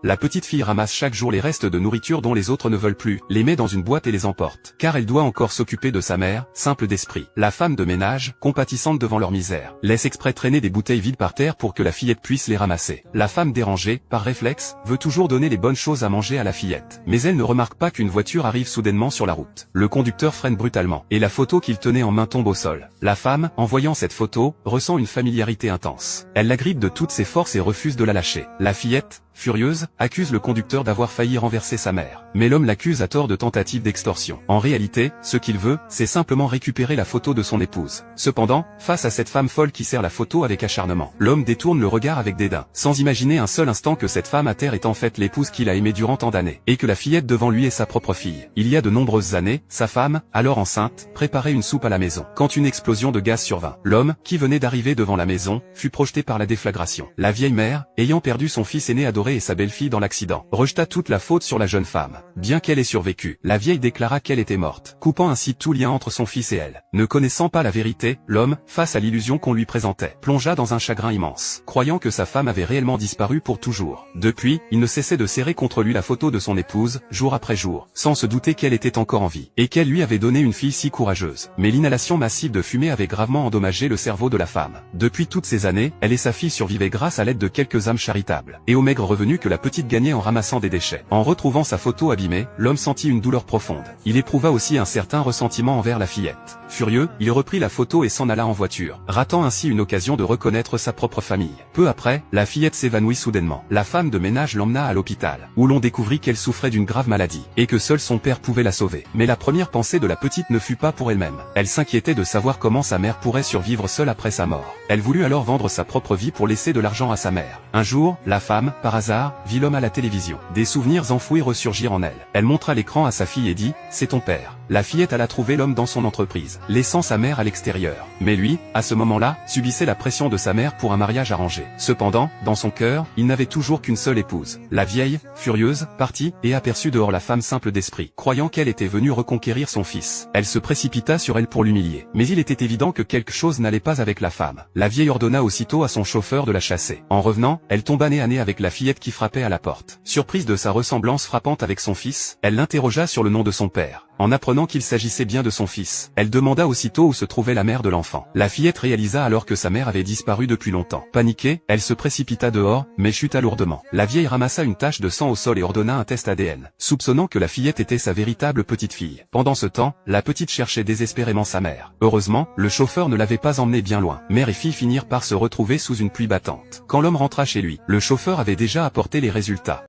La petite fille ramasse chaque jour les restes de nourriture dont les autres ne veulent plus, les met dans une boîte et les emporte. Car elle doit encore s'occuper de sa mère, simple d'esprit. La femme de ménage, compatissante devant leur misère, laisse exprès traîner des bouteilles vides par terre pour que la fillette puisse les ramasser. La femme dérangée, par réflexe, veut toujours donner les bonnes choses à manger à la fillette. Mais elle ne remarque pas qu'une voiture arrive soudainement sur la route. Le conducteur freine brutalement, et la photo qu'il tenait en main tombe au sol. La femme, en voyant cette photo, ressent une familiarité intense. Elle la grippe de toutes ses forces et refuse de la lâcher. La fillette, furieuse, accuse le conducteur d'avoir failli renverser sa mère. Mais l'homme l'accuse à tort de tentative d'extorsion. En réalité, ce qu'il veut, c'est simplement récupérer la photo de son épouse. Cependant, face à cette femme folle qui serre la photo avec acharnement, l'homme détourne le regard avec dédain, sans imaginer un seul instant que cette femme à terre est en fait l'épouse qu'il a aimée durant tant d'années, et que la fillette devant lui est sa propre fille. Il y a de nombreuses années, sa femme, alors enceinte, préparait une soupe à la maison, quand une explosion de gaz survint. L'homme, qui venait d'arriver devant la maison, fut projeté par la déflagration. La vieille mère, ayant perdu son fils aîné adoré et sa belle-fille dans l'accident, rejeta toute la faute sur la jeune femme. Bien qu'elle ait survécu, la vieille déclara qu'elle était morte, coupant ainsi tout lien entre son fils et elle. Ne connaissant pas la vérité, l'homme, face à l'illusion qu'on lui présentait, plongea dans un chagrin immense, croyant que sa femme avait réellement disparu pour toujours. Depuis, il ne cessait de serrer contre lui la photo de son épouse, jour après jour, sans se douter qu'elle était encore en vie, et qu'elle lui avait donné une fille si courageuse. Mais l'inhalation massive de fumée avait gravement endommagé le cerveau de la femme. Depuis toutes ces années, elle et sa fille survivaient grâce à l'aide de quelques âmes charitables, et aux maigres revenus que la petite gagnait en ramassant des déchets. En retrouvant sa photo abîmée, l'homme sentit une douleur profonde. Il éprouva aussi un certain ressentiment envers la fillette. Furieux, il reprit la photo et s'en alla en voiture, ratant ainsi une occasion de reconnaître sa propre famille. Peu après, la fillette s'évanouit soudainement. La femme de ménage l'emmena à l'hôpital, où l'on découvrit qu'elle souffrait d'une grave maladie, et que seul son père pouvait la sauver. Mais la première pensée de la petite ne fut pas pour elle-même. Elle s'inquiétait de savoir comment sa mère pourrait survivre seule après sa mort. Elle voulut alors vendre sa propre vie pour laisser de l'argent à sa mère. Un jour, la femme, par hasard, vit l'homme à la télévision. Des souvenirs enfouis ressurgirent en elle. Elle montra l'écran à sa fille et dit « C'est ton père ». La fillette alla trouver l'homme dans son entreprise, laissant sa mère à l'extérieur. Mais lui, à ce moment-là, subissait la pression de sa mère pour un mariage arrangé. Cependant, dans son cœur, il n'avait toujours qu'une seule épouse. La vieille, furieuse, partit, et aperçut dehors la femme simple d'esprit, croyant qu'elle était venue reconquérir son fils. Elle se précipita sur elle pour l'humilier. Mais il était évident que quelque chose n'allait pas avec la femme. La vieille ordonna aussitôt à son chauffeur de la chasser. En revenant, elle tomba nez à nez avec la fillette qui frappait à la porte. Surprise de sa ressemblance frappante avec son fils, elle l'interrogea sur le nom de son père. En apprenant qu'il s'agissait bien de son fils, elle demanda aussitôt où se trouvait la mère de l'enfant. La fillette réalisa alors que sa mère avait disparu depuis longtemps. Paniquée, elle se précipita dehors, mais chuta lourdement. La vieille ramassa une tache de sang au sol et ordonna un test ADN, soupçonnant que la fillette était sa véritable petite fille. Pendant ce temps, la petite cherchait désespérément sa mère. Heureusement, le chauffeur ne l'avait pas emmenée bien loin. Mère et fille finirent par se retrouver sous une pluie battante. Quand l'homme rentra chez lui, le chauffeur avait déjà apporté les résultats.